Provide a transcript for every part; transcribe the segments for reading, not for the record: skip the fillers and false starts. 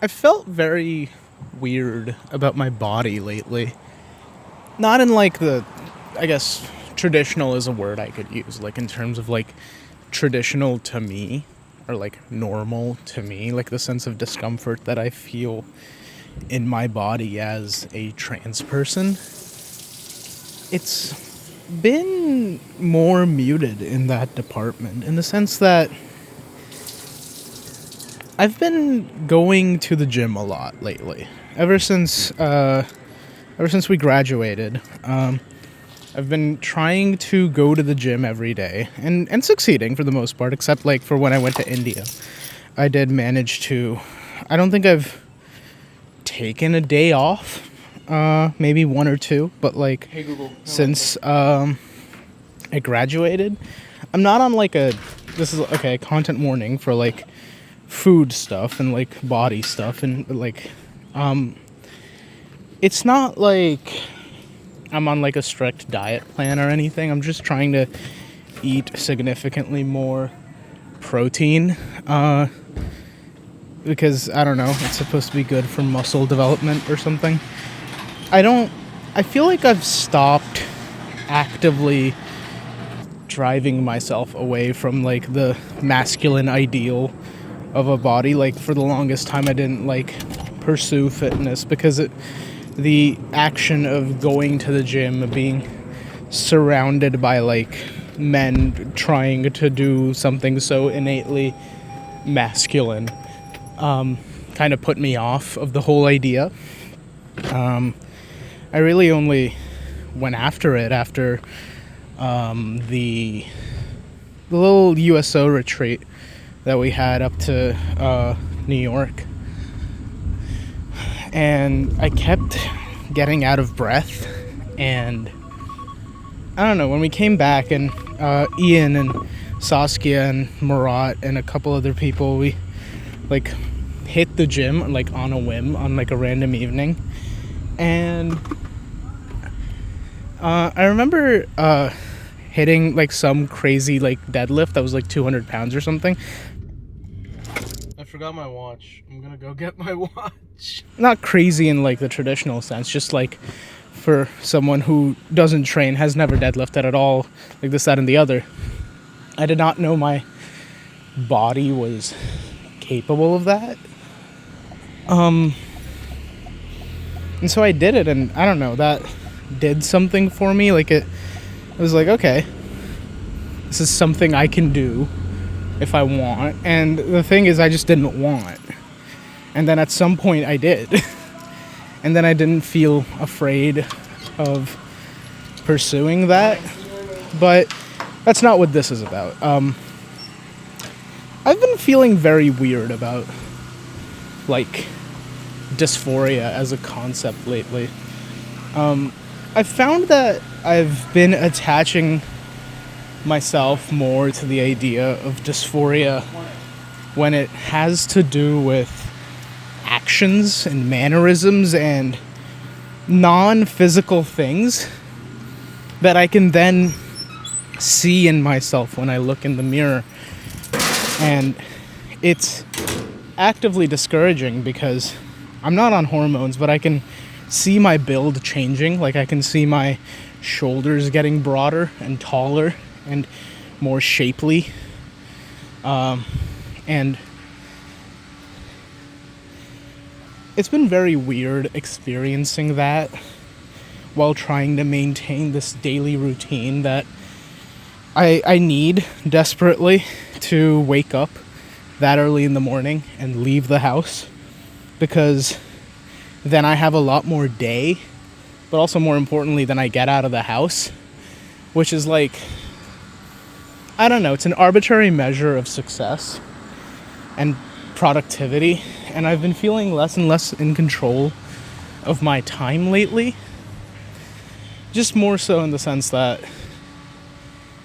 I felt very weird about my body lately. Not in like the, I guess, traditional is a word I could use, like in terms of like traditional to me or like normal to me, like the sense of discomfort that I feel in my body as a trans person. It's been more muted in that department in the sense that I've been going to the gym a lot lately. Ever since we graduated, I've been trying to go to the gym every day and succeeding for the most part, except like for when I went to India. I did manage to. I don't think I've taken a day off, maybe one or two, but like Hey Google. since I graduated, I'm not on like a. This is okay. Content warning for like food stuff and like body stuff and like it's not like I'm on like a strict diet plan or anything. I'm just trying to eat significantly more protein because I don't know, it's supposed to be good for muscle development or something. I feel like I've stopped actively driving myself away from like the masculine ideal of a body. Like for the longest time I didn't like pursue fitness because the action of going to the gym, being surrounded by like men trying to do something so innately masculine, kind of put me off of the whole idea. I really only went after it after the little USO retreat that we had up to New York. And I kept getting out of breath, and I don't know, when we came back and Ian and Saskia and Murat and a couple other people, we like hit the gym like on a whim on like a random evening. And I remember hitting like some crazy like deadlift that was like 200 pounds or something. I forgot my watch. I'm gonna go get my watch. Not crazy in like the traditional sense, just like for someone who doesn't train, has never deadlifted at all, like this, that, and the other. I did not know my body was capable of that. And so I did it, and I don't know, that did something for me. Like it was like, okay, this is something I can do if I want. And the thing is, I just didn't want. And then at some point I did. And then I didn't feel afraid of pursuing that. But that's not what this is about. I've been feeling very weird about like dysphoria as a concept lately. I found that I've been attaching myself more to the idea of dysphoria when it has to do with actions and mannerisms and non-physical things that I can then see in myself when I look in the mirror. And it's actively discouraging because I'm not on hormones, but I can see my build changing. Like I can see my shoulders getting broader and taller and more shapely. And it's been very weird experiencing that while trying to maintain this daily routine that I need desperately to wake up that early in the morning and leave the house, because then I have a lot more day, but also more importantly, then I get out of the house, which is like, I don't know, it's an arbitrary measure of success and productivity, and I've been feeling less and less in control of my time lately. Just more so in the sense that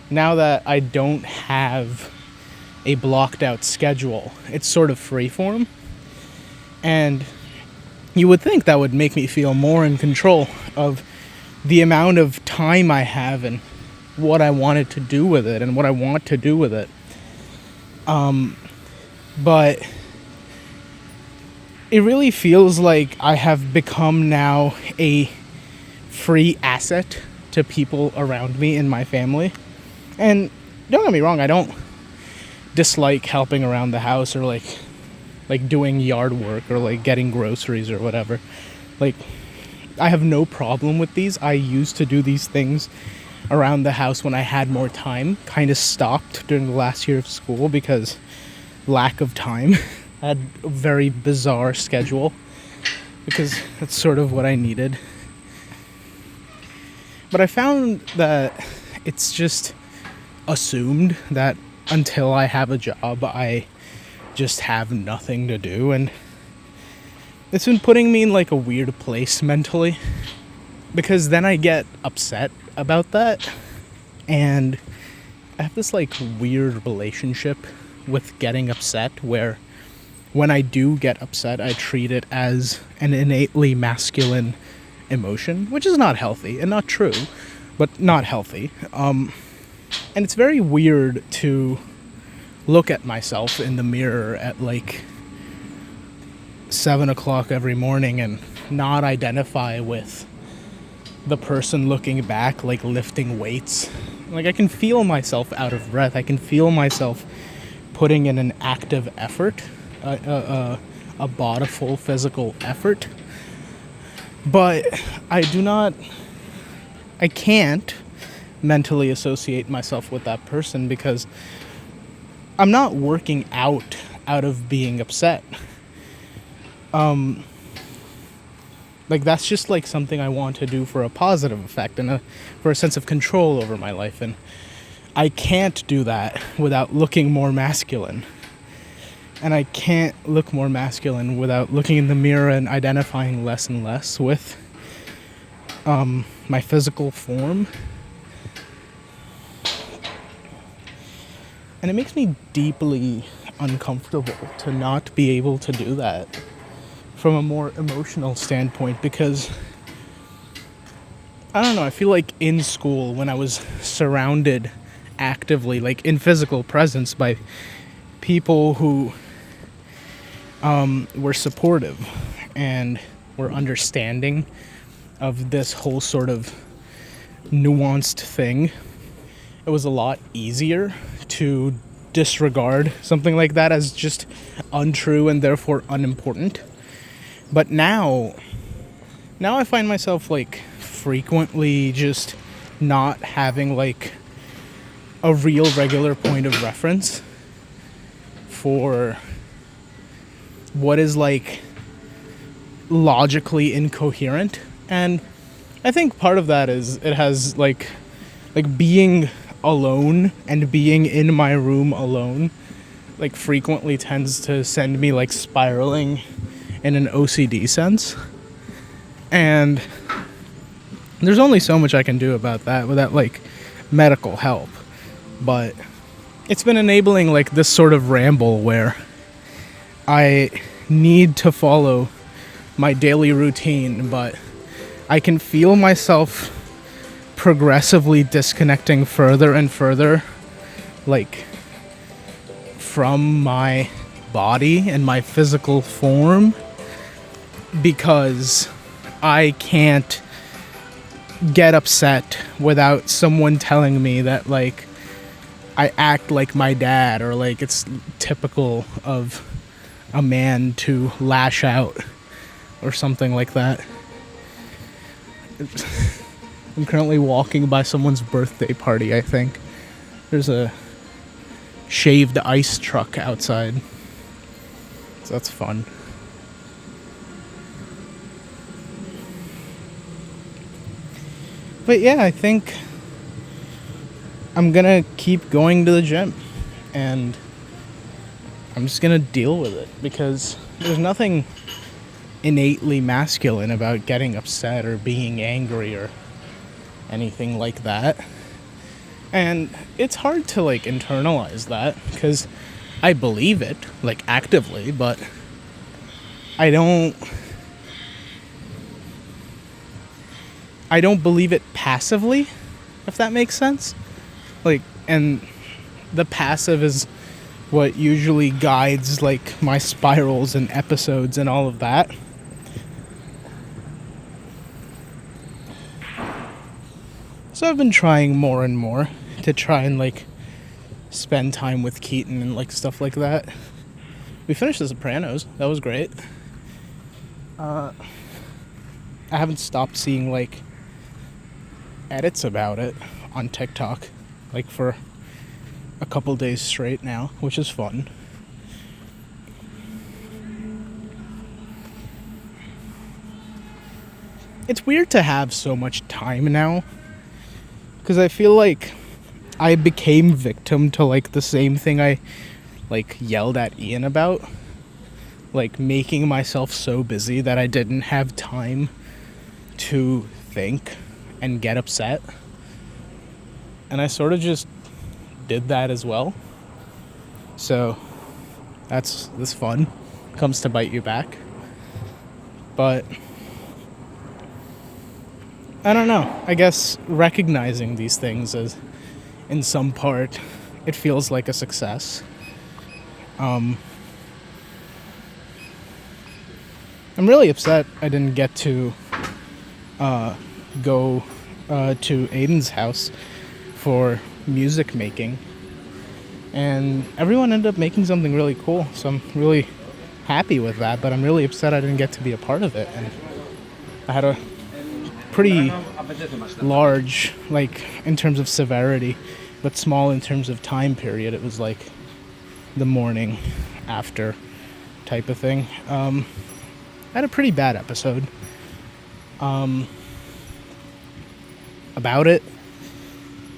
now that I don't have a blocked out schedule, it's sort of freeform. And you would think that would make me feel more in control of the amount of time I have and what I wanted to do with it and what I want to do with it. But it really feels like I have become now a free asset to people around me in my family. And don't get me wrong, I don't dislike helping around the house or like doing yard work or like getting groceries or whatever. Like, I have no problem with these. I used to do these things around the house when I had more time. Kind of stopped during the last year of school because lack of time. I had a very bizarre schedule because that's sort of what I needed. But I found that it's just assumed that until I have a job, I just have nothing to do, and it's been putting me in like a weird place mentally, because then I get upset about that, and I have this like weird relationship with getting upset where when I do get upset, I treat it as an innately masculine emotion, which is not healthy and not true, but not healthy. And it's very weird to look at myself in the mirror at like 7 o'clock every morning and not identify with the person looking back, like lifting weights. Like, I can feel myself out of breath. I can feel myself putting in an active effort, a bodiful physical effort. But I can't mentally associate myself with that person because I'm not working out of being upset. Like, that's just like something I want to do for a positive effect and for a sense of control over my life, and I can't do that without looking more masculine. And I can't look more masculine without looking in the mirror and identifying less and less with my physical form. And it makes me deeply uncomfortable to not be able to do that from a more emotional standpoint, because I don't know, I feel like in school when I was surrounded actively, like in physical presence, by people who were supportive and were understanding of this whole sort of nuanced thing, it was a lot easier to disregard something like that as just untrue and therefore unimportant. But now I find myself like frequently just not having like a real regular point of reference for what is like logically incoherent. And I think part of that is it has like being alone and being in my room alone like frequently tends to send me like spiraling in an OCD sense. And there's only so much I can do about that without like medical help. But it's been enabling like this sort of ramble where I need to follow my daily routine, but I can feel myself progressively disconnecting further and further, like, from my body and my physical form, because I can't get upset without someone telling me that, like, I act like my dad, or like it's typical of a man to lash out or something like that. I'm currently walking by someone's birthday party, I think. There's a shaved ice truck outside. So that's fun. But yeah, I think I'm gonna keep going to the gym, and I'm just gonna deal with it, because there's nothing innately masculine about getting upset or being angry or anything like that. And it's hard to like internalize that, because I believe it like actively, but I don't believe it passively, if that makes sense. Like, and the passive is what usually guides like my spirals and episodes and all of that. So I've been trying more and more to try and like spend time with Keaton and like stuff like that. We finished The Sopranos. That was great. I haven't stopped seeing like edits about it on TikTok like for a couple days straight now, which is fun. It's weird to have so much time now, because I feel like I became victim to like the same thing I like yelled at Ian about, like making myself so busy that I didn't have time to think and get upset. And I sort of just did that as well. So that's fun. Comes to bite you back. But I don't know. I guess recognizing these things as in some part it feels like a success. I'm really upset I didn't get to go to Aiden's house for music making, and everyone ended up making something really cool, so I'm really happy with that, but I'm really upset I didn't get to be a part of it. And I had a pretty large, like in terms of severity, but small in terms of time period. It was like the morning after type of thing. I had a pretty bad episode about it,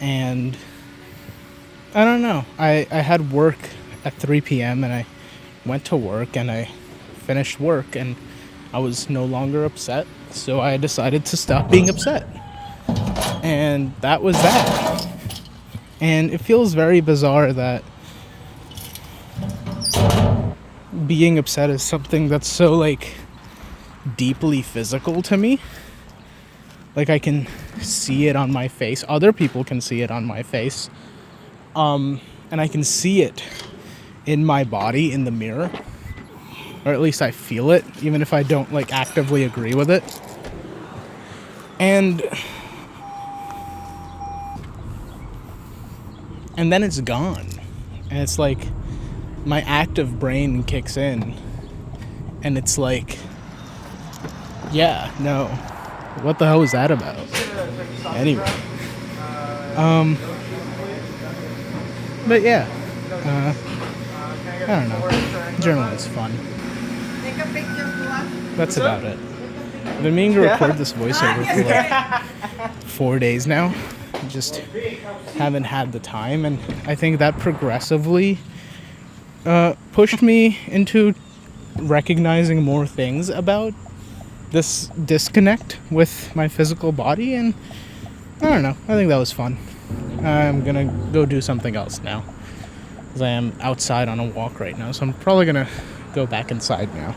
and I don't know. I had work at 3 p.m. and I went to work and I finished work and I was no longer upset, so I decided to stop being upset. And that was that. And it feels very bizarre that being upset is something that's so like deeply physical to me. Like I can see it on my face. Other people can see it on my face. And I can see it in my body in the mirror. Or at least I feel it, even if I don't like actively agree with it. And then it's gone. And it's like my active brain kicks in. And it's like, yeah, no. What the hell is that about? Anyway. But yeah. I don't know. Journaling's fun. That's about it. I've been meaning to record this voiceover for like 4 days now. Just haven't had the time, and I think that progressively pushed me into recognizing more things about this disconnect with my physical body, and I don't know. I think that was fun. I'm gonna go do something else now, because I am outside on a walk right now, so I'm probably gonna go back inside now.